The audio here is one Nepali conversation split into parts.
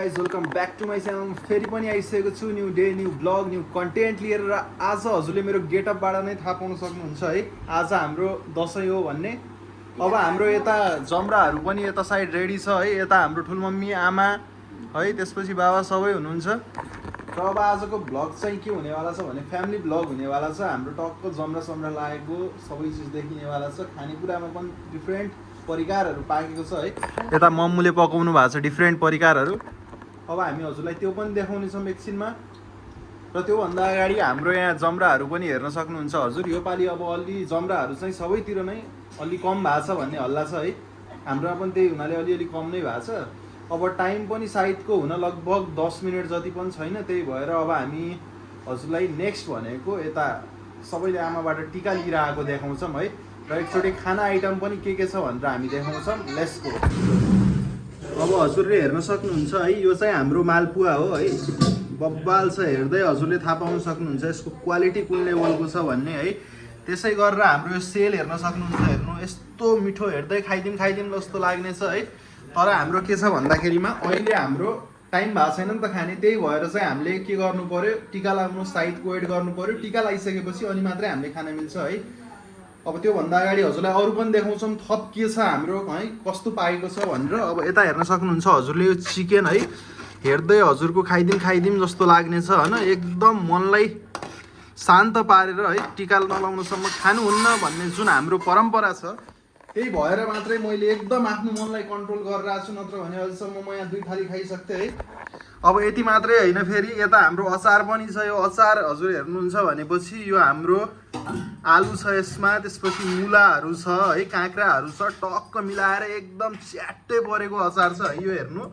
Guys welcome back to my channel. फेरि पनि आइसकेको छु new day new blog new content लिएर। र आज हजुरले मेरो गेटअपबाट नै थाहा पाउन सक्नुहुन्छ है आज हाम्रो दसैँ हो भन्ने। अब हाम्रो यता जमराहरू पनि यता साइड रेडी छ है। यता हाम्रो ठुलमम्मी आमा है त्यसपछि बाबा सबै हुनुहुन्छ। र अब आजको भ्लग चाहिँ के हुनेवाला छ भने फ्यामिली भ्लग हुनेवाला छ। हाम्रो टक्क जमरा समरा लागेको सबै चिज देखिनेवाला छ। खानेकुरामा पनि डिफ्रेन्ट परिकारहरू पाकेको छ है। यता मम्मुले पकाउनु भएको छ डिफ्रेन्ट परिकारहरू। अब हामी हजुरलाई त्यो पनि देखाउनेछौँ एकछिनमा। र त्योभन्दा अगाडि हाम्रो यहाँ जमराहरू पनि हेर्न सक्नुहुन्छ हजुर। योपालि अब अलि जमराहरू चाहिँ सबैतिर नै अलि कम भएको छ भन्ने हल्ला छ है। हाम्रोमा पनि त्यही हुनाले अलिअलि कम नै भएको छ। अब टाइम पनि साइडको हुन लगभग 10 मिनट जति पनि छैन। त्यही भएर अब हामी हजुरलाई नेक्स्ट भनेको यता सबैले आमाबाट टिका लिएर आएको देखाउँछौँ है। र एकचोटि खाना आइटम पनि के छ भनेर हामी देखाउँछौँ। Let's go. अब हजुरले हेर्न सक्नुहुन्छ है यो चाहिँ हाम्रो मालपुवा हो है। बब्बाल छ, हेर्दै हजुरले थाहा पाउन सक्नुहुन्छ यसको क्वालिटी कुन लेभलको छ भन्ने है। त्यसै गरेर हाम्रो यो सेल हेर्न सक्नुहुन्छ। हेर्नु यस्तो मिठो, हेर्दै खाइदिउँ जस्तो लाग्ने छ है। तर हाम्रो के छ भन्दाखेरिमा अहिले हाम्रो टाइम भएको छैन नि त खाने। त्यही भएर चाहिँ हामीले के गर्नु पर्यो, टिका लगाउनु साइडको वेट गर्नु पर्यो। टिका लगाइसकेपछि अनि मात्रै हामीले खान मिल्छ है। अब त्योभन्दा अगाडि हजुरलाई अरू पनि देखाउँछौँ थप के छ हाम्रो है, कस्तो पाएको छ भनेर। अब यता हेर्न सक्नुहुन्छ हजुरले यो चिकन है। हेर्दै हजुरको खाइदिउँ जस्तो लाग्ने छ होइन। एकदम मनलाई शान्त पारेर है टिका नलाउनुसम्म खानुहुन्न भन्ने जुन हाम्रो परम्परा छ। त्यही भएर मात्रै मैले एकदम आफ्नो मनलाई कन्ट्रोल गरेर आएको छु। नत्र भने अहिलेसम्म म यहाँ 2 थाली खाइसक्थेँ है। अब यति मात्रै होइन, फेरि यता हाम्रो अचार पनि छ। यो अचार हजुर हेर्नुहुन्छ भनेपछि यो हाम्रो आलु छ यसमा, त्यसपछि मुलाहरू छ है, काँक्राहरू छ, टक्क मिलाएर एकदम च्याट्टै परेको अचार छ है। यो हेर्नु।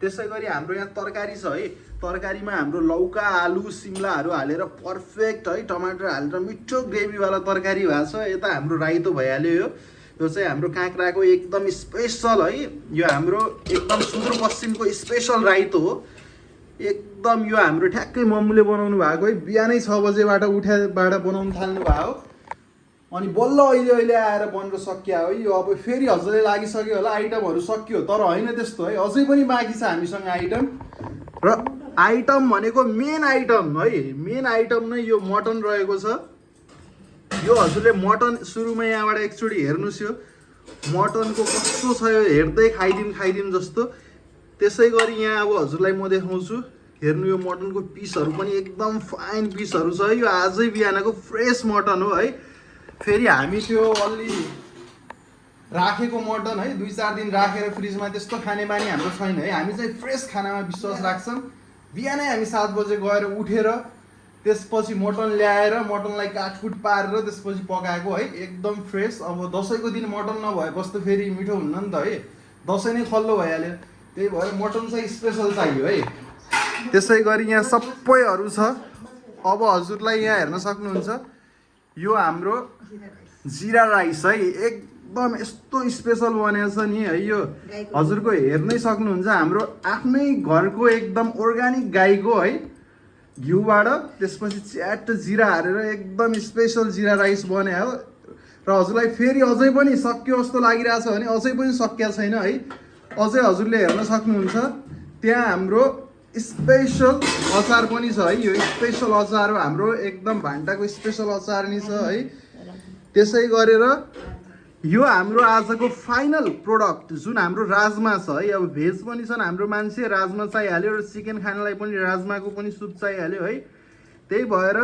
त्यसै गरी हाम्रो यहाँ तरकारी छ है। तरकारीमा हाम्रो लौका आलु सिमलाहरू हालेर पर्फेक्ट है, टमाटर हालेर मिठो ग्रेभीवाला तरकारी भएको छ। यता हाम्रो राइतो भइहाल्यो। यो चाहिँ हाम्रो काँक्राको एकदम स्पेसल है। यो हाम्रो एकदम सुदूरपश्चिमको स्पेसल राइतो हो एकदम। यो हाम्रो ठ्याक्कै मम्मुले बनाउनु भएको है। बिहानै 6 बजेबाट उठेबाट बनाउनु थाल्नु भयो अनि बल्ल अहिले आएर बनेर सकिया हो यो। अब फेरि हजुरले लागिसक्यो होला आइटमहरू सकियो, तर होइन त्यस्तो है। अझै पनि बाँकी छ हामीसँग आइटम। र आइटम भनेको मेन आइटम है, मेन आइटम नै यो मटन रहेको छ। यो हजुरले मटन सुरुमा यहाँबाट एकचोटि हेर्नुहोस्। यो मटनको कस्तो छ, यो हेर्दै खाइदिउँ जस्तो। त्यसै गरी यहाँ अब हजुरलाई म देखाउँछु। हेर्नु यो मटनको पिसहरू पनि एकदम फाइन पिसहरू छ है। यो आजै बिहानको फ्रेस मटन हो है। फेरि हामी त्यो अलि राखेको मटन है 2-4 दिन राखेर फ्रिजमा त्यस्तो खाने बानी हाम्रो छैन है। हामी चाहिँ फ्रेस खानामा विश्वास राख्छौँ। बिहानै हामी 7 बजे गएर उठेर त्यसपछि मटन ल्याएर मटनलाई काटकुट पारेर त्यसपछि पकाएको है, एकदम फ्रेस। अब दसैँको दिन मटन नभएपछि त फेरि मिठो हुन्न नि त है। दसैँ नै खल्लो भइहाल्यो। त्यही भएर मटन चाहिँ स्पेसल चाहियो है। त्यसै गरी यहाँ सबैहरू छ। अब हजुरलाई यहाँ हेर्न सक्नुहुन्छ यो हाम्रो जिरा राइस है। एकदम यस्तो स्पेसल बनेको छ नि है। यो हजुरको हेर्नै सक्नुहुन्छ। हाम्रो आफ्नै घरको एकदम अर्ग्यानिक गाईको है घिउबाट त्यसपछि च्याट जिरा हालेर एकदम स्पेसल जिरा राइस बन्यो हो। र हजुरलाई फेरि अझै पनि सक्यो जस्तो लागिरहेछ भने अझै पनि सकिया छैन है। अझै हजुरले हेर्न सक्नुहुन्छ त्यहाँ हाम्रो स्पेसल अचार पनि छ है। यो स्पेसल अचार हो हाम्रो, एकदम भान्टाको स्पेसल अचार नि छ है। त्यसै गरेर यो हाम्रो आजको फाइनल प्रोडक्ट जुन हाम्रो राजमा छ है। अब भेज पनि छन् हाम्रो मान्छे, राजमा चाहिहाल्यो र चिकन खानलाई पनि राजमाको पनि सुप चाहिहाल्यो है। त्यही भएर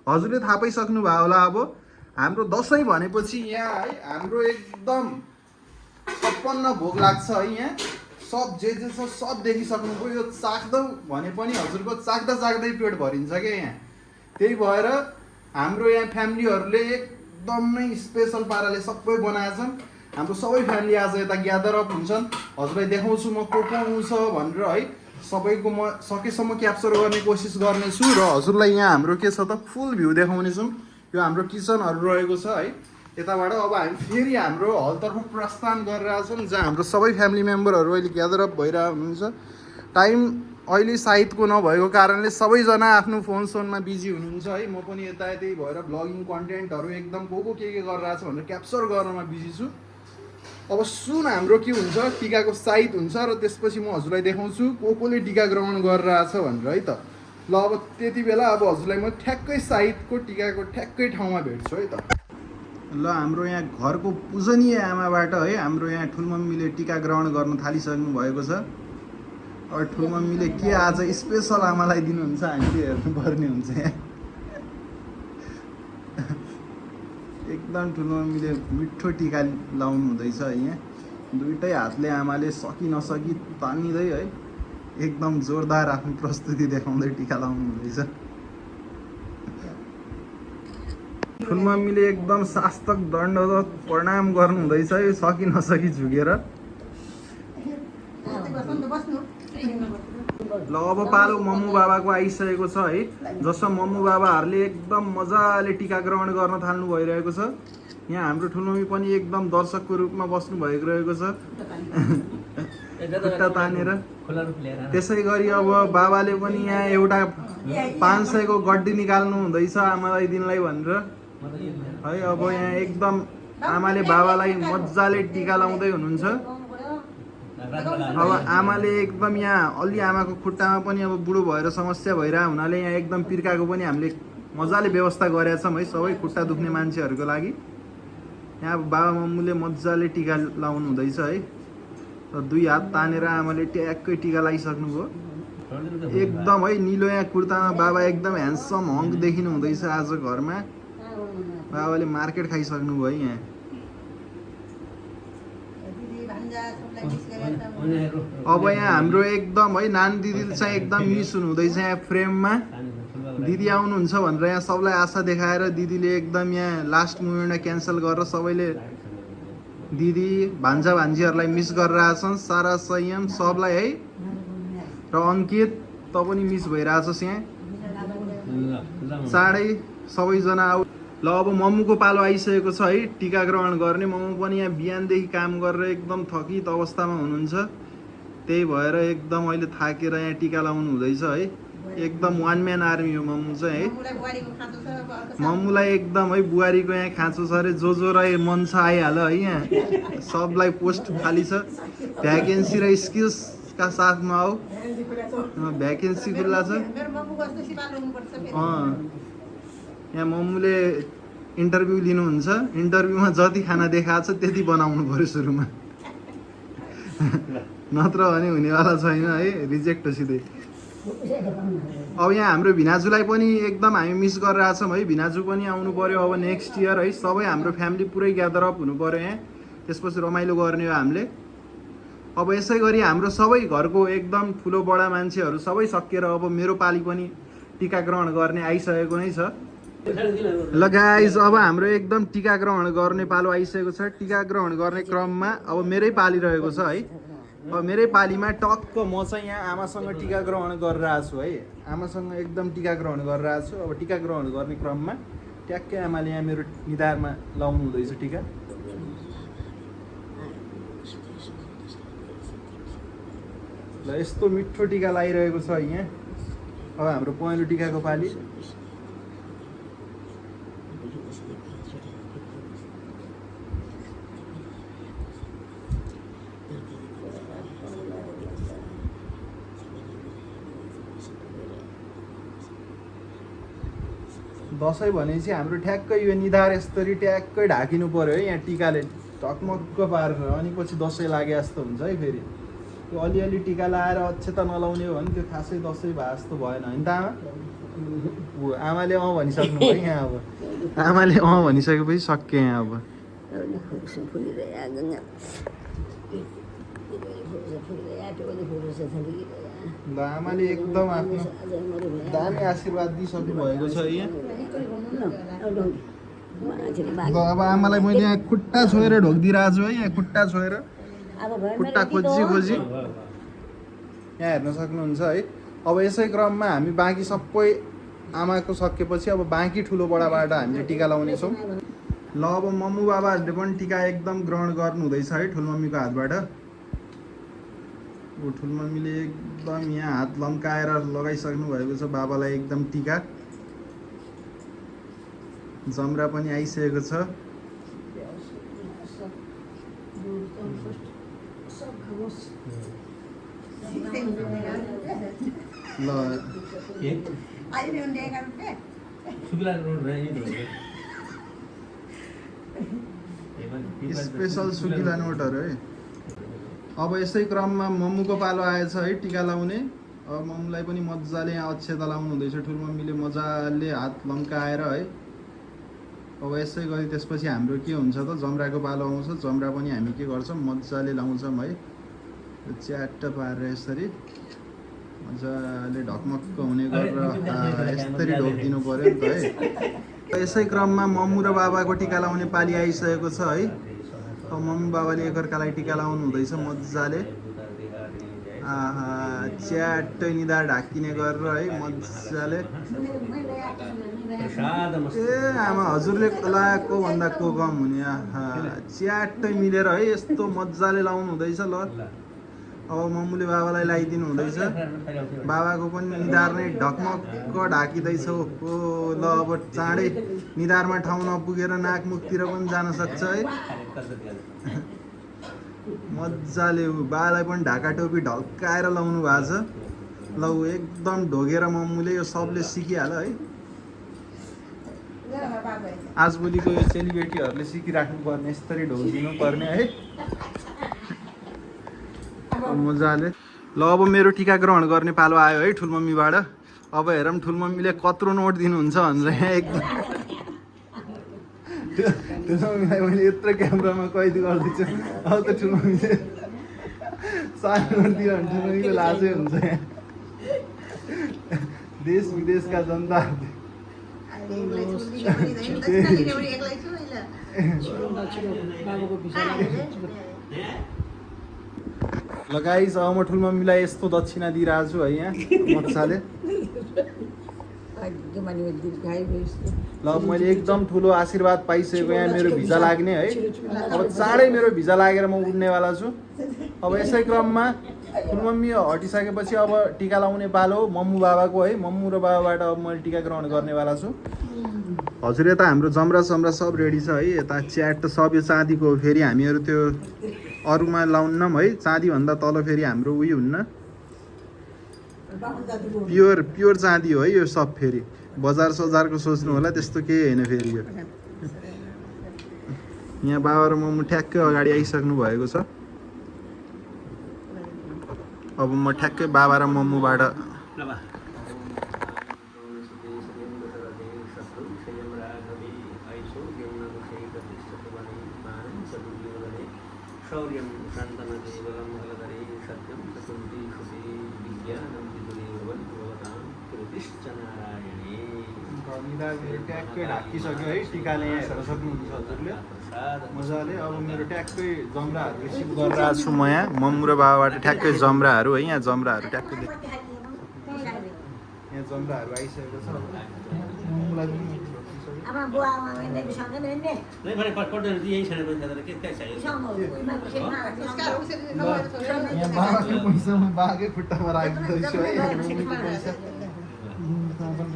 हजुरले थाहा पाइसक्नु भयो होला। अब हाम्रो दसैँ भनेपछि यहाँ है हाम्रो एकदम 56 भोग लाग्छ है। यहाँ सब जे छ सब देखिसक्नुभयो। यो चाख्दो भने पनि हजुरको चाख्दै पेट भरिन्छ क्या यहाँ। त्यही भएर हाम्रो यहाँ फ्यामिलीहरूले एकदमै स्पेसल पाराले सबै बनाएछन्। हाम्रो सबै फ्यामिली आज यता ग्यादर अप हुन्छन्। हजुरलाई देखाउँछु म को आउँछ भनेर है। सबैको म सकेसम्म क्याप्चर गर्ने कोसिस गर्नेछु। र हजुरलाई यहाँ हाम्रो के छ त फुल भ्यू देखाउनेछौँ। यो हाम्रो किचनहरू रहेको छ है यताबाट। अब हामी फेरि हाम्रो हलतर्फ प्रस्थान गरिरहेका छौँ जहाँ हाम्रो सबै फ्यामिली मेम्बरहरू अहिले ग्यादर अप भइरहेको हुनुहुन्छ। टाइम अहिले साइडको नभएको कारणले सबैजना आफ्नो फोनमा बिजी हुनुहुन्छ है। म पनि यतायतै भएर ब्लगिङ कन्टेन्टहरू एकदम को के गरिरहेछ भनेर क्याप्चर गर्नमा बिजी छु। अब सुन हाम्रो के हुन्छ टिकाको साइत हुन्छ र त्यसपछि म हजुरलाई देखाउँछु को टिका ग्रहण गरेर आछ भनेर है त। ल अब त्यति बेला अब हजुरलाई म ठ्याक्कै साइतको टिकाको ठ्याक्कै ठाउँमा भेट्छु है त। ल हाम्रो यहाँ घरको पूजनीय आमाबाट है हाम्रो यहाँ ठुलमम्मीले टिका ग्रहण गर्न थालिसक्नु भएको छ। अब ठुलमम्मीले के आज स्पेसल आमालाई दिनुहुन्छ हामीले हेर्नुपर्ने हुन्छ यहाँ। एकदम ठुलमम्मीले मिठो टिका लाउनु हुँदैछ यहाँ। दुइटै हातले आमाले सकि नसकी तानिँदै है एकदम जोरदार आफ्नो प्रस्तुति देखाउँदै टिका लाउनु हुँदैछ। ठुलमम्मीले एकदम सास्तक दण्डवत प्रणाम गर्नु हुँदैछ यो सकि नसकी झुकेर। ल अब पालो मम्मु बाबाको आइसकेको छ है। जसमा मम्मु बाबाहरूले एकदम मजाले टिका ग्रहण गर्न थाल्नु भइरहेको छ। यहाँ हाम्रो ठुलमम्मी पनि एकदम दर्शकको रूपमा बस्नु भइरहेको छ खुट्टा तानेर। त्यसै गरी अब बाबाले पनि यहाँ एउटा 500 को गड्डी निकाल्नु हुँदैछ आमालाई दिनलाई भनेर है। अब यहाँ एकदम आमाले बाबालाई मजाले टिका लाउँदै हुनुहुन्छ। अब आमाले एकदम यहाँ अलि आमाको खुट्टामा पनि अब बुढो भएर समस्या भइरहेको हुनाले यहाँ एकदम पिर्काको पनि हामीले मजाले व्यवस्था गरेका छौँ है सबै खुट्टा दुख्ने मान्छेहरूको लागि। यहाँ बाबा मम्मुले मजाले टिका लाउनु हुँदैछ है। र दुई हात तानेर आमाले ट्याक्कै टिका लगाइसक्नुभयो एकदम है। निलो यहाँ कुर्तामा बाबा एकदम ह्यान्डसम हङ्क देखिनु हुँदैछ आज घरमा। बाबाले मार्केट खाइसक्नु भयो यहाँ। अब यहाँ हाम्रो एकदम है नानी दिदी चाहिँ एकदम मिस हुनुहुँदैछ यहाँ फ्रेममा। दिदी आउनुहुन्छ भनेर यहाँ सबलाई आशा देखाएर दिदीले एकदम यहाँ लास्ट मोमेन्टमा क्यान्सल गरेर सबैले दिदी भान्जा भान्जीहरूलाई मिस गरेर आछन्। सारा संयम सबलाई है। र अङ्कित त पनि मिस भइरहेछस् यहाँ। चाँडै सबैजना आउ। ल अब मम्मुको पालो आइसकेको छ है टिका ग्रहण गर्ने। मम्मु पनि यहाँ बिहानदेखि काम गरेर एकदम थकित अवस्थामा हुनुहुन्छ। त्यही भएर एकदम अहिले थाकेर यहाँ टिका लाउनु हुँदैछ है। एकदम वान म्यान आर्मी हो मम्मु चाहिँ है। मम्मुलाई एकदम है बुहारीको यहाँ खाँचो छ अरे। जो रहे मन छ आइहाल है यहाँ। सबलाई पोस्ट खाली छ। भ्याकेन्सी र स्किल्सका साथमा आऊ। भ्याकेन्सी खुल्ला छ। यहाँ मम्मुले इन्टरभ्यू लिनुहुन्छ। इन्टरभ्यूमा जति खाना देखाएको छ त्यति बनाउनु पर्यो सुरुमा नत्र भने हुनेवाला छैन है। रिजेक्ट हो सिधै। अब यहाँ हाम्रो भिनाजुलाई पनि एकदम हामी मिस गरेर छौँ है। भिनाजु पनि आउनु पर्यो अब नेक्स्ट इयर है। सबै हाम्रो फ्यामिली पुरै ग्यादर अप हुनु पर्यो यहाँ। त्यसपछि रमाइलो गर्ने हो हामीले। अब यसै गरी हाम्रो सबै घरको एकदम ठुलो बडा मान्छेहरू सबै सकिएर अब मेरो पाली पनि टिका ग्रहण गर्ने आइसकेको नै छ। ल गाइज अब हाम्रो एकदम टिका ग्रहण गर्ने पालो आइसकेको छ। टिका ग्रहण गर्ने क्रममा अब मेरै पाली रहेको छ है। अब मेरै पालीमा टक्क म चाहिँ यहाँ आमासँग टिका ग्रहण गरेर आएको छु है। आमासँग एकदम टिका ग्रहण गरेर आएको छु। अब टिका ग्रहण गर्ने क्रममा ट्याक्कै आमाले यहाँ मेरो निधारमा लाउनु हुँदैछ टिका। ल यस्तो मिठो टिका लगाइरहेको छ यहाँ। अब हाम्रो पहेँलो टिकाको पाली। दसैँ भनेपछि हाम्रो ठ्याक्कै यो निधार यसरी ट्याक्कै ढाकिनु पर्यो है यहाँ टिकाले टकमक्क पारेर। अनि पछि दसैँ लागे जस्तो हुन्छ है। फेरि त्यो अलिअलि टिका लगाएर अक्षता नलाउने हो भने त्यो खासै दसैँ भए जस्तो भएन होइन त आमा। आमाले अँ भनिसक्नु भयो यहाँ। अब आमाले अँ भनिसकेपछि सक्यो यहाँ। अब ल आमाले एकदम आफ्नो दामी आशीर्वाद दिइसक्नु भएको छ यहाँ। ल अब आमालाई मैले यहाँ खुट्टा छोएर ढोकिदिरहेको छु है। यहाँ खुट्टा छोएर खुट्टा खोजी यहाँ हेर्न सक्नुहुन्छ है। अब यसै क्रममा हामी बाँकी सबै आमाको सकेपछि अब बाँकी ठुलो बडाबाट हामीले टिका लाउनेछौँ। ल अब मम्मु बाबाहरूले पनि टिका एकदम ग्रहण गर्नु हुँदैछ है ठुलमम्मीको हातबाट। ठुलमम्मीले एकदम यहाँ हात लम्काएर लगाइसक्नु भएको छ बाबालाई एकदम टिका। जमरा पनि आइसकेको छ। ल स्पेसल सुकिला नोटहरू है। अब यसै क्रममा मम्मुको पालो आएछ है टिका लाउने। अब मम्मुलाई पनि मजाले यहाँ अक्षता लाउनु हुँदैछ। ठुलो मम्मीले मजाले हात लम्काएर है। अब यसै गरी त्यसपछि हाम्रो के हुन्छ त जमराको पालो आउँछ। जमरा पनि हामी के गर्छौँ मजाले लाउँछौँ है। च्याट्ट पारेर यसरी मजाले ढकमक्क हुने गरेर यसरी ढोकिदिनु पर्यो नि त है। यसै क्रममा मम्मु र बाबाको टिका लाउने पाली आइसकेको छ है। अब मम्मी बाबाले एकअर्कालाई टिका लाउनु हुँदैछ मजाले। आहा च्याट्टै निधार ढाकिने गरेर है मजाले। ए आमा हजुरले लगाएको भन्दा को कम हुने। आहा च्याट्टै मिलेर है यस्तो मजाले लाउनु हुँदैछ। ल अब मम्मुले बाबालाई लगाइदिनु हुँदैछ। बाबाको पनि निधार नै ढकमक्क ढाकिँदैछ। ओ ल अब चाँडै निधारमा ठाउँ नपुगेर नाकमुखतिर पनि जान सक्छ है। मजाले बाबालाई पनि ढाका टोपी ढल्काएर लाउनु भएको छ। ल एकदम ढोगेर मम्मुले यो सबले सिकिहाल्यो है। आजभोलिको यो चेलीबेटीहरूले सिकिराख्नु पर्ने यसरी ढोगिदिनु पर्ने है मजाले। ल अब मेरो टिका ग्रहण गर्ने पालो आयो है ठुलमम्मीबाट। अब हेरौँ ठुलमम्मीले कत्रो नोट दिनुहुन्छ भनेर यहाँ एकदम ठुलमम्मीलाई मैले यत्रो क्यामेरामा कैद गर्दैछु। अब त ठुलमम्मीले सानो नोट दियो भने ठुलमम्मीको लाजै हुन्छ यहाँ। देश विदेशका जनता ल गाइस अब म ठुलमम्मीलाई यस्तो दक्षिणा दिइरहेको छु है यहाँ मजाले। ल मैले एकदम ठुलो आशीर्वाद पाइसकेको यहाँ मेरो भिजा लाग्ने है। अब चाँडै मेरो भिजा लागेर म उड्नेवाला छु। अब यसै क्रममा ठुलमम्मी हटिसकेपछि अब टिका लाउने पालो मम्मु बाबाको है। मम्मु र बाबाबाट अब मैले टिका ग्रहण गर्नेवाला छु। हजुर यता हाम्रो जमरा समरा सब रेडी छ है। यता च्याट त सब यो चाँदीको हो। फेरि हामीहरू त्यो अरूमा लाउन्नौँ है। चाँदीभन्दा तल फेरि हाम्रो उयो हुन्न। प्योर चाँदी हो है यो सब। फेरि बजार सजारको सोच्नु होला त्यस्तो केही होइन। फेरि यो यहाँ बाबा र मम्मु ठ्याक्कै अगाडि आइसक्नु भएको छ। अब म ठ्याक्कै बाबा र मम्मुबाट शौर्यं शान्तनदेवलं कलधरे सत्यं सकुन्ती सुते विज्ञानं विदुरेवं भवतां कृतिश्च नारायणे। ट्याक्कै ढाकिसक्यो है टिकाले यहाँ हेर्न सक्नुहुन्छ हजुरले मजाले। अब मेरो ट्याक्कै जमराहरू रिसिभ गरेर आएको छु म यहाँ। मम्मु र बाबाबाट ठ्याक्कै जमराहरू है। यहाँ जमराहरू ट्याक्कै यहाँ जमराहरू आइसकेको छ। मम्मुलाई पनि बाघै खुट्टामा राखिदिँदैछु है।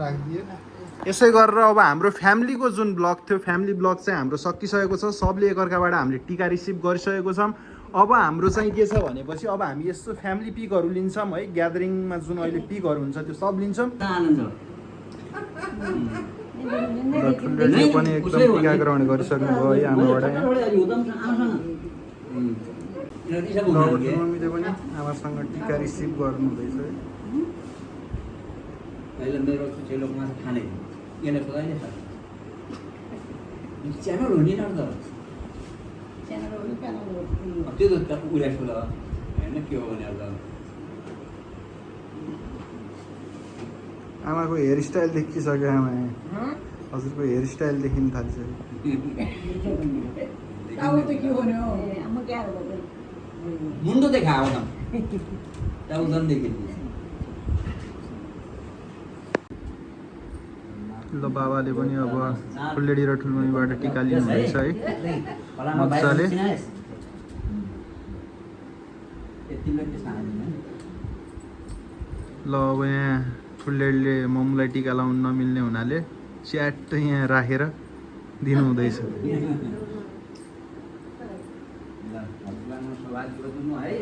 राखिदियो यसै गरेर अब हाम्रो फ्यामिलीको जुन ब्लग थियो फ्यामिली ब्लग चाहिँ हाम्रो सकिसकेको छ। सबले एकअर्काबाट हामीले टिका रिसिभ गरिसकेको छौँ। अब हाम्रो चाहिँ के छ भनेपछि अब हामी यस्तो फ्यामिली पिकहरू लिन्छौँ है। ग्यादरिङमा जुन अहिले पिकहरू हुन्छ त्यो सब लिन्छौँ। पनि एकदम टिका ग्रहण गरिसक्नु भयो है आमाबाट। मम्मीले पनि आमासँग टिका रिसिभ गर्नु हुँदैछ है। आमाको हेयर स्टाइल देखिसक्यो। आमा हजुरको हेयर स्टाइल देखिन थालिसक्यो। मुंडो देखाओ ना ल बाबाले पनि अब ठुलेडी र ठुलमम्मीबाट टिका लिनुहुँदैछ है मजाले। ल अब यहाँ ठुलेडीले मम्मीलाई टिका लाउनु नमिल्ने हुनाले च्याट यहाँ राखेर दिनुहुँदैछ। हजुरलाई सौभाग्य दिनु है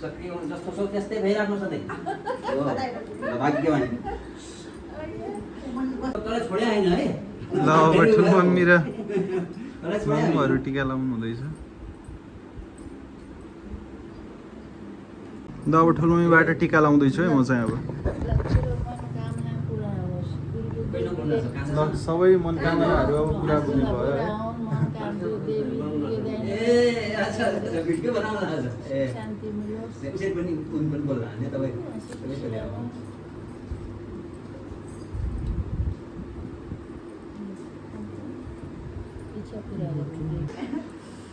सक्रिय हुनु जस्तो छ त्यस्तै भइराख्नु सधैँ भाग्यवान तँलाई छोडे होइन है ल अब ठुलो मम्मी र तँलाई छोडे मामुहरू टिका लाउनु हुँदैछ ल अब ठुलो मम्मीबाट टिका लाउँदैछु है म चाहिँ अब ल सबै मनोकामनाहरू अब पुरा हुने भयो है ए अच्छा भिडियो बनाउन आज ए त्यसै पनि उन पनि बोल्ला हैन तपाईँ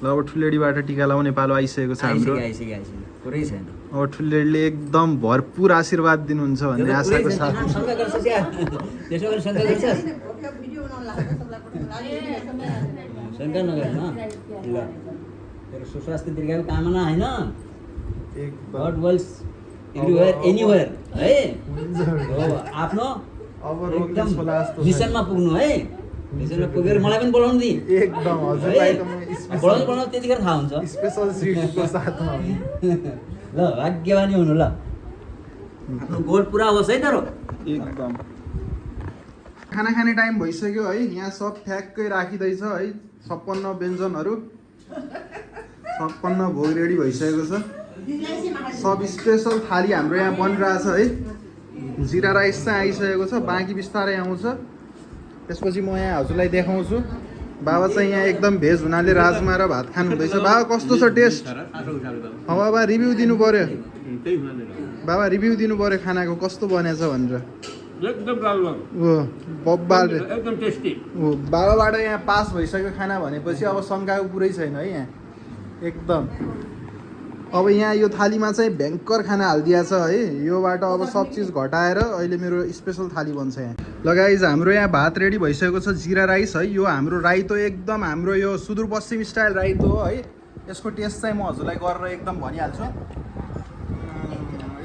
ल अब ठुलेडीबाट टिका लाउने पालो आइसकेको छ हाम्रो आइसक्यो पुरै छैन अब ठुलेडीले एकदम भरपुर आशीर्वाद दिनुहुन्छ भन्ने आशाको साथ शङ्का गर्छस् यार त्यसो गरी शङ्का गर्छस् शङ्का नगर न ल तेरो सुस्वास्थ्य दीर्घायु कामना हैन गॉड विल्स एभ्रीवेयर एनीवेयर है हो आफ्नो अब रोक्न छोला जस्तो मिसनमा पुग्नु है मिसनमा पुगेर मलाई पनि बोलाउनु दि एकदम हजुरलाई त म बोलाउनु त्यतिखेर थाहा हुन्छ स्पेशल सिटको साथमा ल भाग्यवानी हुनु ल आफ्नो गोल पुरा होस् है तेरो एकदम खाना खाने टाइम भइसक्यो है यहाँ सब ठ्याक्कै राखिँदैछ है 56 व्यञ्जनहरू 56 भोग रेडी भइसकेको छ सब स्पेसल थाली हाम्रो यहाँ बनिरहेछ है जिरा राइस चाहिँ आइसकेको छ बाँकी बिस्तारै आउँछ त्यसपछि म यहाँ हजुरलाई देखाउँछु बाबा चाहिँ यहाँ एकदम भेज हुनाले राजमा र भात खानु हुँदैछ बाबा कस्तो छ टेस्ट बाबा रिभ्यू दिनु पर्यो बाबा रिभ्यू दिनु पर्यो खानाको कस्तो बनेछ भनेर एकदम राम्रो ओ बब्बाल एकदम टेस्टी ओ बाबाबाट यहाँ पास भइसक्यो खाना भनेपछि अब शङ्काको पुरै छैन है यहाँ एकदम अब यहाँ यो थालीमा चाहिँ भयङ्कर खाना हालिदिया छ है योबाट अब सब चिज घटाएर अहिले मेरो स्पेसल थाली बन्छ यहाँ ल गाइज हाम्रो यहाँ भात रेडी भइसकेको छ जिरा राइस है यो हाम्रो राइतो एकदम हाम्रो यो सुदूरपश्चिम स्टाइल राइतो हो है यसको टेस्ट चाहिँ म हजुरलाई गरेर एकदम भनिहाल्छु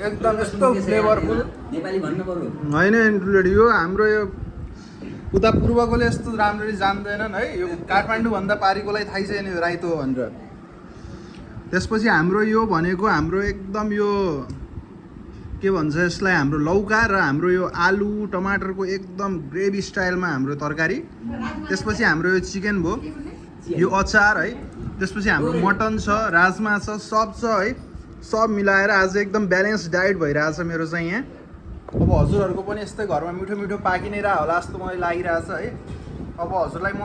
एकदम यस्तो फ्लेभरफुल नेपाली भन्नु पर्यो होइन यो हाम्रो यो उता पूर्वकोले यस्तो राम्ररी जान्दैनन् है यो काठमाडौँभन्दा पारिकोलाई थाहै छैन यो राइतो हो भनेर त्यसपछि हाम्रो यो भनेको हाम्रो एकदम यो के भन्छ यसलाई हाम्रो लौका र हाम्रो यो आलु टमाटरको एकदम ग्रेभी स्टाइलमा हाम्रो तरकारी त्यसपछि हाम्रो यो चिकन भयो यो अचार है त्यसपछि हाम्रो मटन छ राजमा छ सब छ है सब मिलाएर आज एकदम ब्यालेन्स डाइट भइरहेछ मेरो चाहिँ यहाँ अब हजुरहरूको पनि यस्तै घरमा मिठो मिठो पाकि नै रह होला जस्तो मलाई लागिरहेछ है अब हजुरलाई म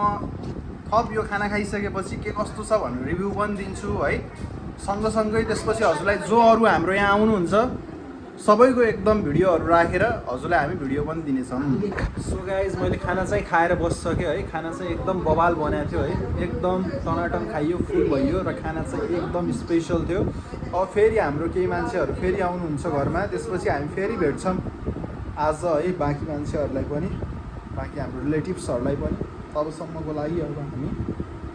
थप यो खाना खाइसकेपछि के कस्तो छ भनेर रिभ्यू पनि दिन्छु है सँगसँगै त्यसपछि हजुरलाई जो अरू हाम्रो यहाँ आउनुहुन्छ सबैको एकदम भिडियोहरू राखेर हजुरलाई हामी भिडियो पनि दिनेछौँ सो गाइज मैले खाना चाहिँ खाएर बसिसकेँ है खाना चाहिँ एकदम बवाल बनाएको थियो है एकदम टनाटन खाइयो फुल भइयो र खाना चाहिँ एकदम स्पेसल थियो अब फेरि हाम्रो केही मान्छेहरू फेरि आउनुहुन्छ घरमा त्यसपछि हामी फेरि भेट्छौँ आज है बाँकी मान्छेहरूलाई पनि बाँकी हाम्रो रिलेटिभ्सहरूलाई पनि तबसम्मको लागि अब हामी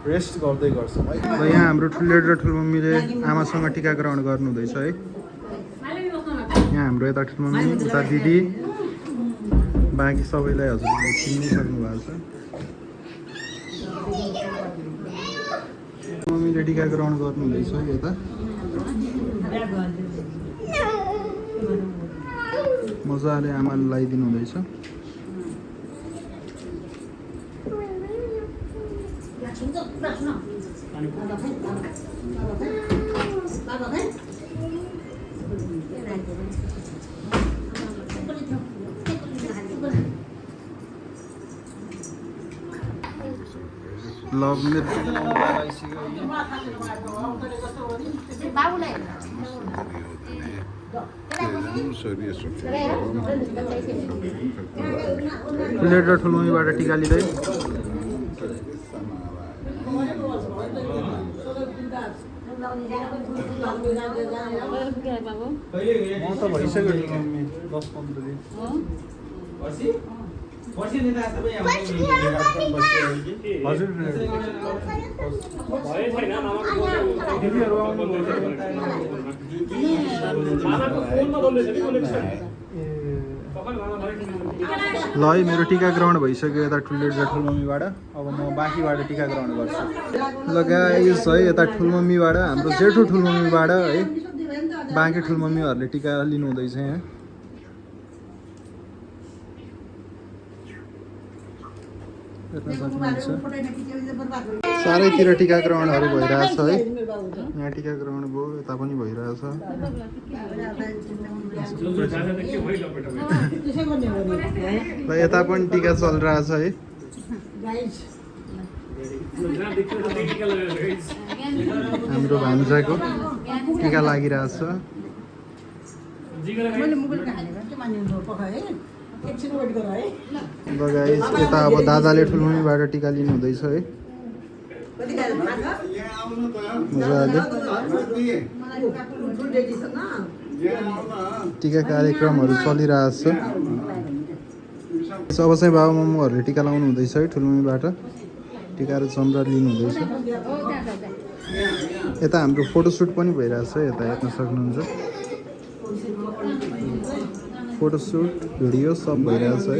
रेस्ट गर्दै गर्छौँ है र यहाँ हाम्रो ठुलेड र ठुलमम्मीले आमासँग टिकाकरण गर्नुहुँदैछ है यहाँ हाम्रो यता ठुलमम्मी उता दिदी बाँकी सबैलाई हजुरले चिन्नै सक्नु भएको छ मम्मीले टिकाकरण गर्नुहुँदैछ यता मजाले आमाले लगाइदिनु हुँदैछ लभ प्लेट र ठुलमम्मीबाट टिका लिँदै म त भइसक्यो ठुलमम्मी 10-15 दिन हजुर ल है मेरो टिका ग्रहण भइसक्यो यता ठुलो ठुलमम्मीबाट अब म बाँकीबाट टिका ग्रहण गर्छु ल गाइस है यता ठुलमम्मीबाट हाम्रो जेठो ठुलमम्मीबाट है बाँकी ठुलमम्मीहरूले टिका लिनु हुँदैछ यहाँ हेर्न सक्नुहुन्छ चारैतिर टिका ग्रहणहरू भइरहेछ है यहाँ टिका ग्रहण भयो यता पनि भइरहेछ ल यता पनि टिका चलिरहेछ है हाम्रो भान्जाको टिका लागिरहेछ ल गाइस यता अब दादाले ठुलमम्मीबाट टिका लिनु हुँदैछ है मजाले टिका कार्यक्रमहरू चलिरहेछ अब चाहिँ बाबा मम्मीहरूले टिका लाउनु हुँदैछ है ठुलमम्मीबाट टिकाहरू चम्रा लिनु हुँदैछ यता हाम्रो फोटोसुट पनि भइरहेछ यता हेर्न सक्नुहुन्छ फोटोसुट भिडियो सब भइरहेछ है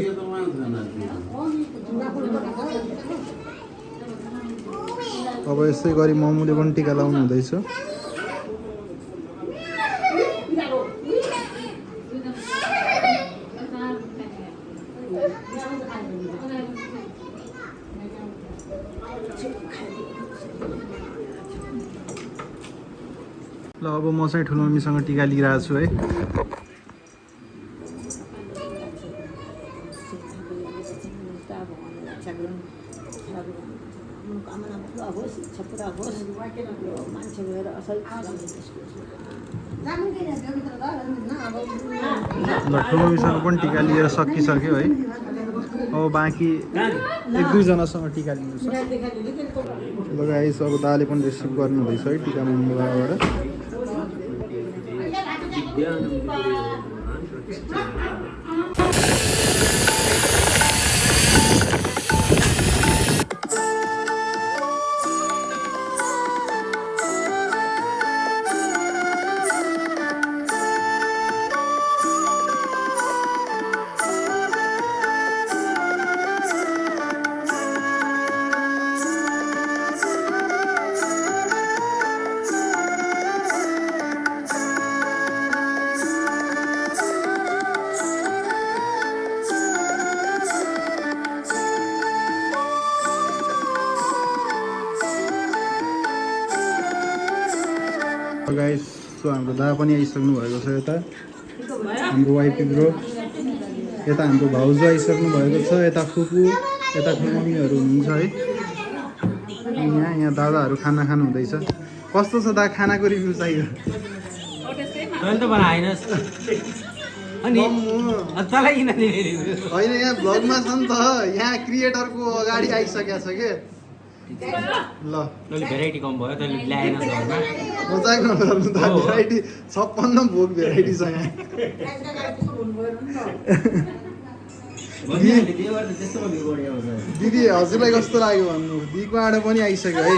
अब यसै गरी मम्मीले पनि टिका लाउनु हुँदैछ ल अब म चाहिँ ठुलमम्मीसँग टिका लिइरहेको छु है ल ठुलोसँग पनि टिका लिएर सकिसक्यो है अब बाँकी एक दुईजनासँग टिका लिनु छ ल गाइस अब दाले पनि रिसिभ गर्नु हुँदैछ है टिका मम्मीबाट गाइस सो हाम्रो दा पनि आइसक्नु भएको छ यता हाम्रो वाइफी ब्रो यता हाम्रो भाउजू आइसक्नु भएको छ यता फुपू यता ठुलमम्मीहरू हुनुहुन्छ है यहाँ दादाहरू खाना खानु हुँदैछ कस्तो छ दा खानाको रिभ्यू चाहियो होइन यहाँ भ्लगमा छ नि त यहाँ क्रिएटरको अगाडि आइसकेको छ के ल भेराइटी कम भयो तैँले ल्याएन घरमा मजाक नगर्नु त भेराइटी 56 भोग भेराइटी छ यहाँ दिदी हजुरलाई कस्तो लाग्यो भन्नु दिदीको आँडा पनि आइसक्यो है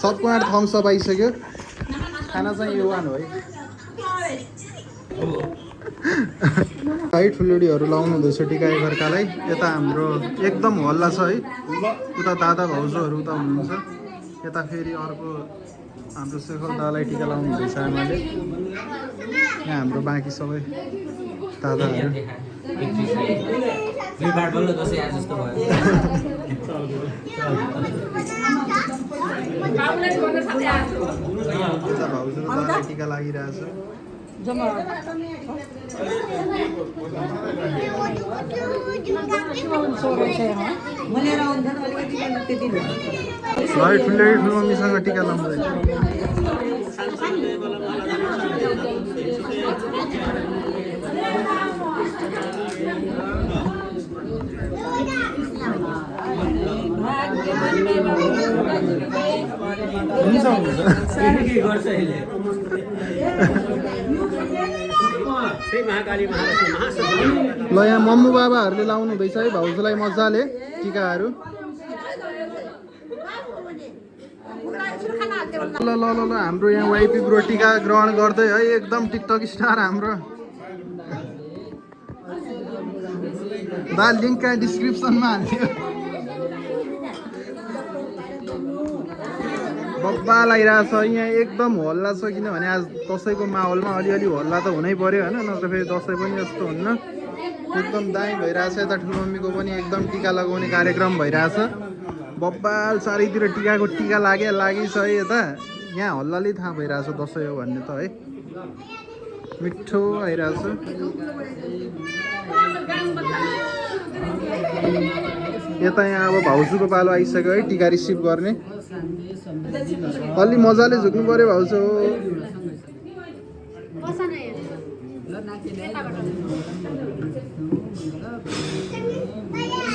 सबको आँडा थम्सअप आइसक्यो खाना चाहिँ यो वान हो है है ठुलोडीहरू लाउनु हुँदैछ टिका एकअर्कालाई यता हाम्रो एकदम हल्ला छ है उता दादा भाउजूहरू उता हुनुहुन्छ यता फेरि अर्को हाम्रो शेखर दालाई टिका लाउनु हुँदैछ आमाले यहाँ हाम्रो बाँकी सबै दादाहरू यता भाउजू र दालाई टिका लागिरहेछ ठुलमम्मीसँग टिका लाउँदै ल यहाँ मम्मू बाबाहरूले लाउनु हुँदैछ है भाउजूलाई मजाले टिकाहरू ल ल ल ल हाम्रो यहाँ वाइपी ब्रो टिका ग्रहण गर्दै है एकदम टिकटक स्टार हाम्रो दा लिङ्क कहाँ डिस्क्रिप्सनमा हाल्थ्यो बब्बा लागिरहेको छ यहाँ एकदम हल्ला छ किनभने आज दसैँको माहौलमा अलिअलि हल्ला त हुनै पर्यो होइन नत्र फेरि दसैँ पनि यस्तो हुन्न एकदम दामी भइरहेछ यता ठुलोमम्मीको पनि एकदम टिका लगाउने कार्यक्रम भइरहेछ बब्बाल चारैतिर टिकाको टिका लागिछ है यता यहाँ हल्लाले थाहा भइरहेछ दसैँ हो भन्ने त है मिठो आइरहेछ यता यहाँ अब भाउजूको पालो आइसक्यो है टिका रिसिभ गर्ने अलि मजाले झुक्नु पर्यो भाउजू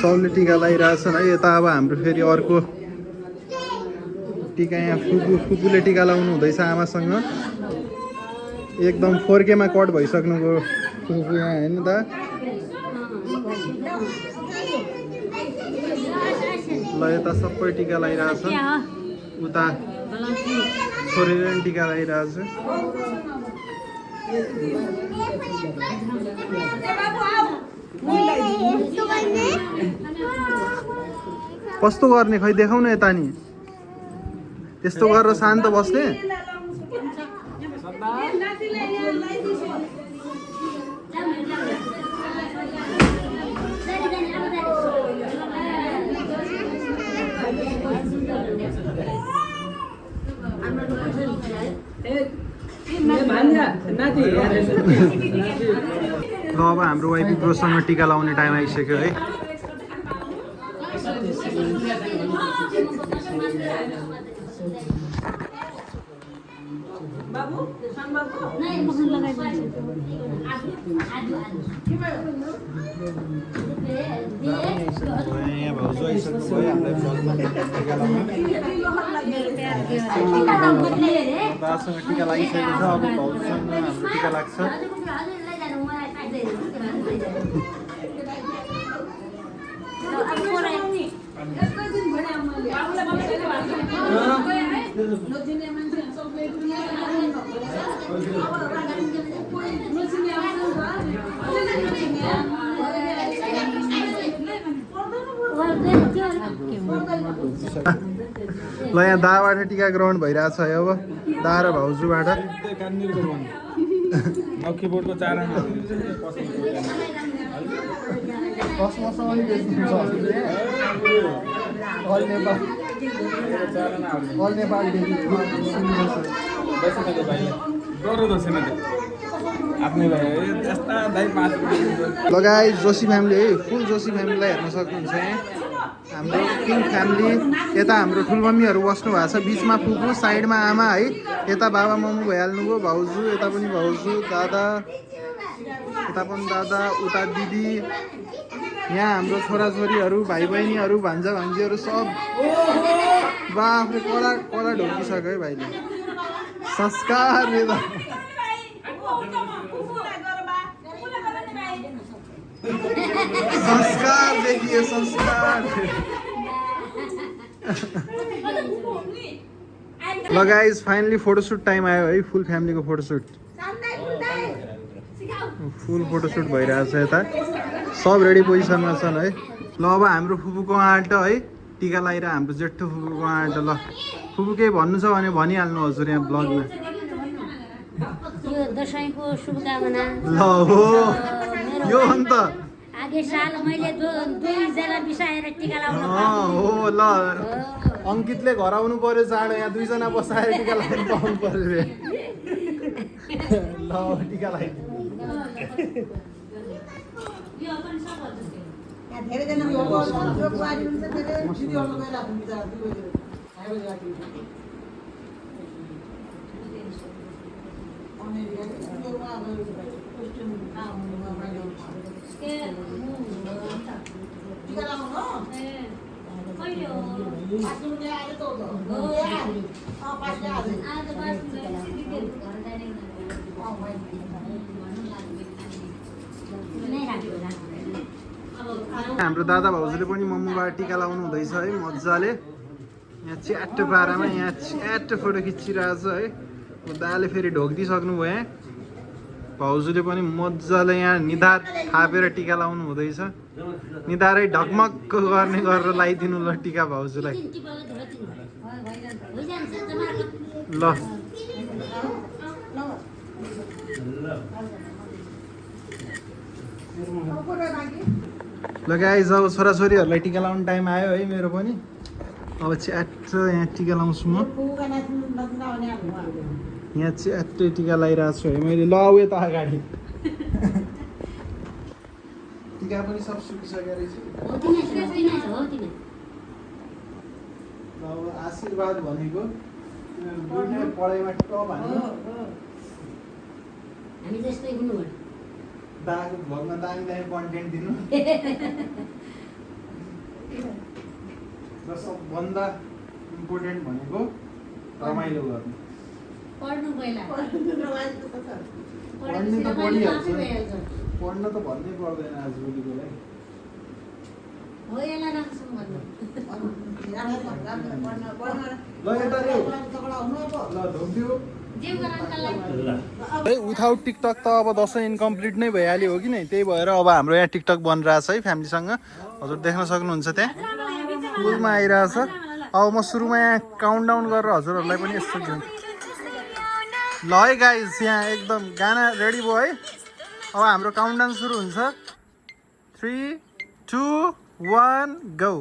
सबले टिका लगाइरहेछन् है यता अब हाम्रो फेरि अर्को टिका यहाँ फुपूले टिका लगाउनु हुँदैछ आमासँग एकदम 4K मा कट भइसक्नुको फुपू यहाँ होइन त ल यता सबै टिका लगाइरहेछ उता छोरीले पनि टिका लगाइरहेछ कस्तो गर्ने खै देखाउन यता नि त्यस्तो गरेर शान्त बस्ने ल अब हाम्रो वाइफी ब्रोसँग टिका लाउने टाइम आइसक्यो है यहाँ भाउजू आइसक्नु भयो हामीलाई टिका लाउनु दासँग टिका लागिसकेको छ अब भाउजूसँग हाम्रो टिका लाग्छ ल यहाँ दाबाट टिका ग्रहण भइरहेछ है अब दा र भाउजूबाट लगाई जोशी फ्यामिली है फुल जोशी फ्यामिलीलाई हेर्न सक्नुहुन्छ यहाँ हाम्रो फुल फ्यामिली यता हाम्रो ठुलमम्मीहरू बस्नु भएको छ बिचमा फुपू साइडमा आमा है यता बाबा मम्मी भइहाल्नुभयो भाउजू यता पनि भाउजू दादा यता पनि दादा उता दिदी यहाँ हाम्रो छोराछोरीहरू भाइ बहिनीहरू भान्जा भान्जीहरू सब बाफले कडा कडा ढोकिसक्यो है भाइले संस्कार संस्कार देखिए संस्कार ल गाइज फाइनली फोटोसुट टाइम आयो है फुल फ्यामिलीको फोटोसुट फुल फोटोसुट भइरहेछ यता सब रेडी पोजिसनमा छन् है ल अब हाम्रो फुपूको आँट है टिका लगाएर हाम्रो जेठो फुपूको आँट ल फुपू केही भन्नु छ भने भनिहाल्नु हजुर यहाँ ब्लगमा दसैँको शुभकामना ल हो यो अन्त आगे साल मैले दुईजना बिसाएर टिका लाउनु हो ल अङ्कितले घर आउनु पर्यो चाँडो यहाँ दुईजना बसाएर टिका लगाउनु पाउनु पर्यो रे ल टिका लगाइदिनु हाम्रो दादा भाउजूले पनि मम्मीबाट टिका लाउनु हुँदैछ है मजाले यहाँ च्याटो पारामा यहाँ च्याटो फोटो खिचिरहेछ है दाले फेरि ढोकिदिइसक्नु भयो भाउजूले पनि मजाले यहाँ निधार थापेर टिका लाउनु हुँदैछ निधारै ढकमक्क गर्ने गरेर लगाइदिनु ल टिका भाउजूलाई ल ल गाइस अब छोराछोरीहरूलाई टिका लाउने टाइम आयो है मेरो पनि अब च्याट यहाँ टिका लाउँछु म यहाँ च्याट्टै टिका लगाइरहेको छु है मैले ल आऊ यता अगाडि टिका पनि सब सुकिसकेको रहेछ अब आशीर्वाद भनेको दुईटा पढाइमा टप हान्नु हामी जस्तै हुनु हो दाको भ्लगमा दामी दामी कन्टेन्ट दिनु र सबभन्दा इम्पोर्टेन्ट भनेको रमाइलो गर्नु पढ्नु पहिला पढ्ने त पढिहाल्छ पढ्न त भन्नै पर्दैन आजभोलिकोलाई हो यसलाई राम्रोसँग भन्नु ल यता ल्याऊ ल धोक्दियो है विथआउट टिकटक त अब दसैँ इन्कम्प्लिट नै भइहाल्यो हो कि नै त्यही भएर अब हाम्रो यहाँ टिकटक बनिरहेछ है फ्यामिलीसँग हजुर देख्न सक्नुहुन्छ त्यहाँ फुलमा आइरहेछ अब म सुरुमा यहाँ काउन्ट डाउन गरेर हजुरहरूलाई पनि यस्तो दिउँ ल है गाइस यहाँ एकदम गाना रेडी भयो है अब हाम्रो काउन्ट डाउन सुरु हुन्छ 3 2 1 गो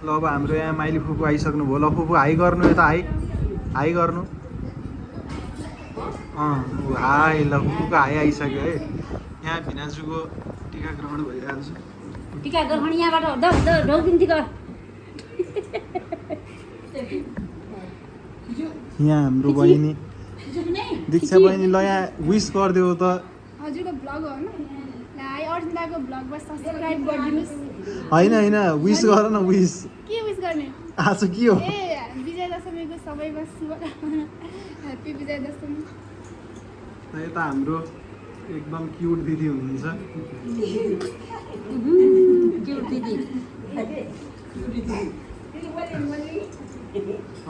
ल अब हाम्रो यहाँ माइली फुपू आइसक्नु भयो ल फुपू हाई गर्नु यता हाई गर्नु हाई ल फुपूको हाई आइसक्यो है यहाँ भिनाजुको टिका ग्रहण भइरहेको छ टिका ग्रहण यहाँबाट ढौकिन्ती गर यहाँ हाम्रो बहिनी दीक्षा बहिनी ल यहाँ विस गरिदेऊ त हजुरको ब्लग हो हैन लाइ अर्जुनदाको ब्लगमा सब्स्क्राइब गरिदिनुस् होइन विस गर न विस के विश गर्ने आज के हो ए विजय दशमीको सबैमा शुभकामना ह्यापी विजय दशमी यता हाम्रो एकदम क्युट दिदी हुनुहुन्छ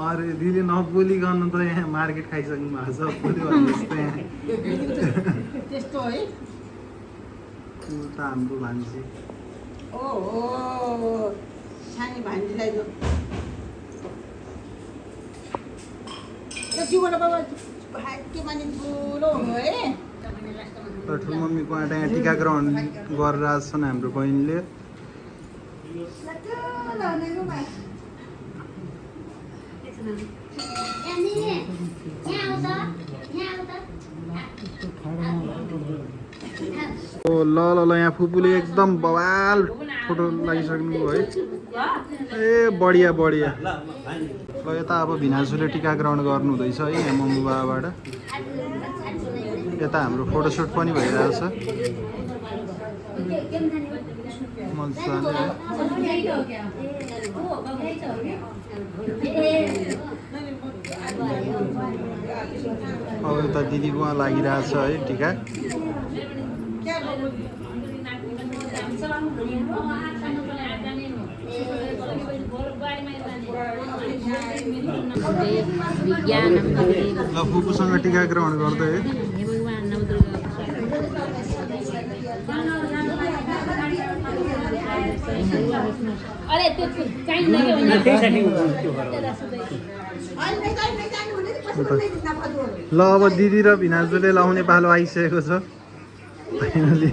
अरे दिदी नबोलिकन त यहाँ मार्केट खाइसक्नु भएको छ बोल्यो भने जस्तो यहाँ त्यस्तो है ऊ त हाम्रो भान्जी ओहो सानी भान्जीलाई जो जीवन बाबा के माने ठुलो हुनु है ठुलो मम्मीको आँटा यहाँ टिका ग्रहण गरिरहेको छन् हाम्रो बहिनीले ओ ल ल ल यहाँ फुपूले एकदम बवाल फोटो लगाइसक्नु भयो है ए बढिया बढिया ल यता अब भिनाजुले टिका ग्रहण गर्नु हुँदैछ है यहाँ मम्मी बाबाबाट यता हाम्रो फोटोसुट पनि भइरहेको छ मजाले अब यता दिदीको उहाँ लागिरहेछ है टिका ल फुपूसँग टिका ग्रहण गर्दै है ल अब दिदी र भिनाजुले लाउने पालो आइसकेको छ फाइनली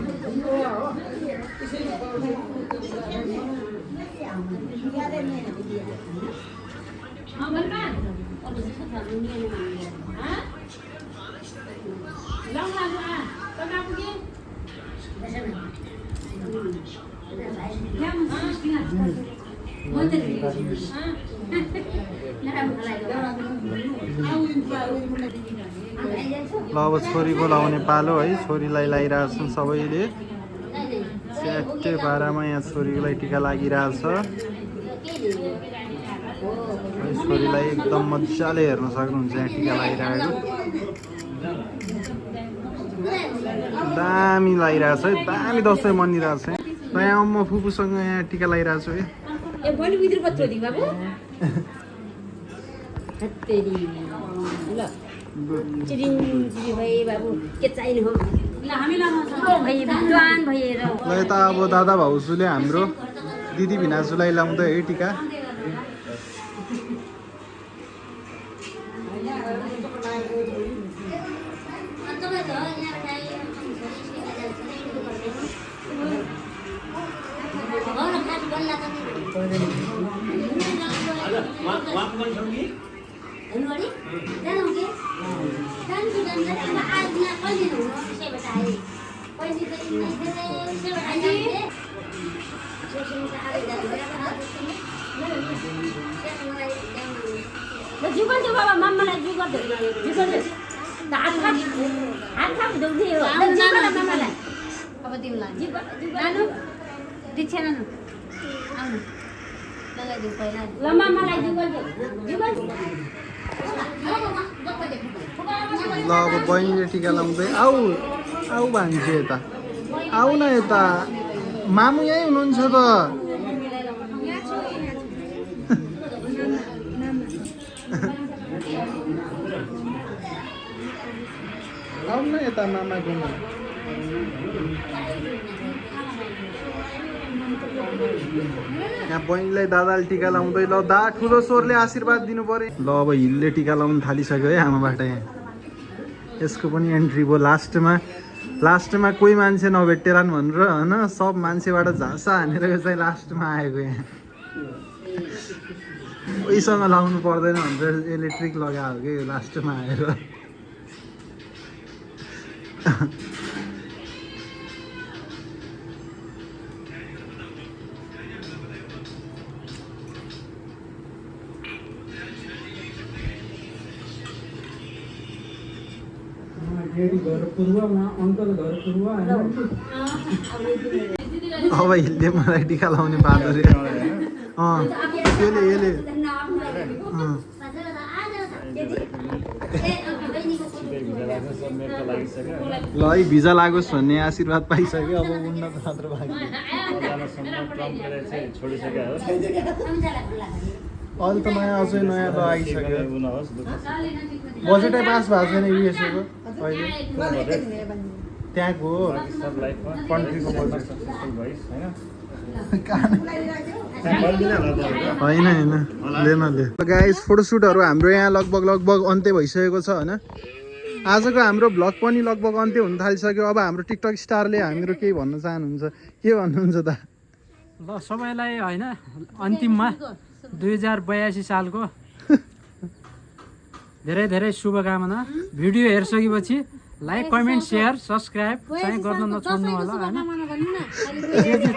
ल अब छोरीको लाउने पालो है छोरीलाई लगाइरहेको छन् सबैले च्याट्टे पारामा यहाँ छोरीलाई टिका लागिरहेछ छोरीलाई एकदम मजाले हेर्न सक्नुहुन्छ यहाँ टिका लागिरहेको दामी लागिरहेछ है, दामी दसैँ मनिरहेछ है। र यहाँ म फुपूसँग यहाँ टिका लगाइरहेको छु है। ल यता अब दादा भाउजूले हाम्रो दिदी भिनाजुलाई लाउँदै है टिका। बाबा मामालाई जुगल हात अब तिमीलाई नानु दीक्षा नानु आउनु लगाइदिउ पहिला ल मामालाई जुगल ल अब बहिनीले टिका लाउँदै आऊ आऊ भान्छु यता आऊ न यता मामु यहीँ हुनुहुन्छ त आऊ न यता मामाकोमा यहाँ बहिनीलाई दादाले टिका लाउँदै ल दा ठुलो स्वरले आशीर्वाद दिनु पर्यो ल अब हिलले टिका लाउनु थालिसक्यो है आमाबाट यहाँ यसको पनि एन्ट्री भयो लास्टमा कोही मान्छे नभेटेरान् भनेर होइन सब मान्छेबाट झासा हानेर यो चाहिँ लास्टमा आएको यहाँ कोहीसँग लाउनु पर्दैन भनेर इलेक्ट्रिक लगाएको क्या यो लास्टमा आएर अब हिलले मलाई टिका लाउने बहादुर यसले ल है भिजा लागोस् भन्ने आशीर्वाद पाइसक्यो अब उड्न मात्र बाँकी अहिले त नयाँ अझै नयाँ ल आइसक्यो बजेटै पास भएको छैन युएसएको अहिले त्यहाँको कन्ट्रीको बजेट होइन ले गाइस फोटोसुटहरू हाम्रो यहाँ लगभग अन्त्य भइसकेको छ होइन आजको हाम्रो भ्लग पनि लगभग अन्त्य हुन थालिसक्यो अब हाम्रो टिकटक स्टारले हाम्रो केही भन्न चाहनुहुन्छ के भन्नुहुन्छ त ल सबैलाई होइन अन्तिममा 2082 सालको धेरै धेरै शुभकामना भिडियो हेरिसकेपछि लाइक कमेन्ट सेयर सब्सक्राइब चाहिँ गर्न नछोड्नु होला होइन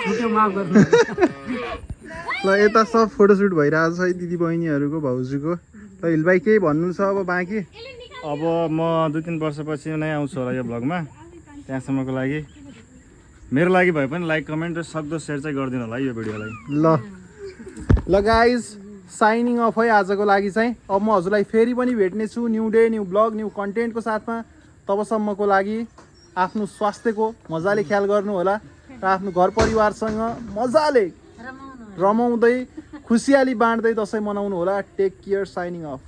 छुट्यो माफ गर्नु ल यता सब फोटोसुट भइरहेको छ है दिदी बहिनीहरूको भाउजूको ल हिल भाइ केही भन्नु छ अब बाँकी अब म 2-3 वर्षपछि नै आउँछु होला यो भ्लगमा त्यहाँसम्मको लागि मेरो लागि भए पनि लाइक कमेन्ट र सक्दो सेयर चाहिँ गरिदिनु होला यो भिडियोलाई ल गाइज साइनिङ अफ है आजको लागि चाहिँ अब म हजुरलाई फेरि पनि भेट्ने छु new day new blog new कन्टेन्टको साथमा तबसम्मको लागि आफ्नो स्वास्थ्यको मजाले ख्याल गर्नु होला र आफ्नो घर परिवारसँग मजाले रमाउँदै खुसियाली बाँड्दै दसैँ मनाउनु होला टेक केयर साइनिङ अफ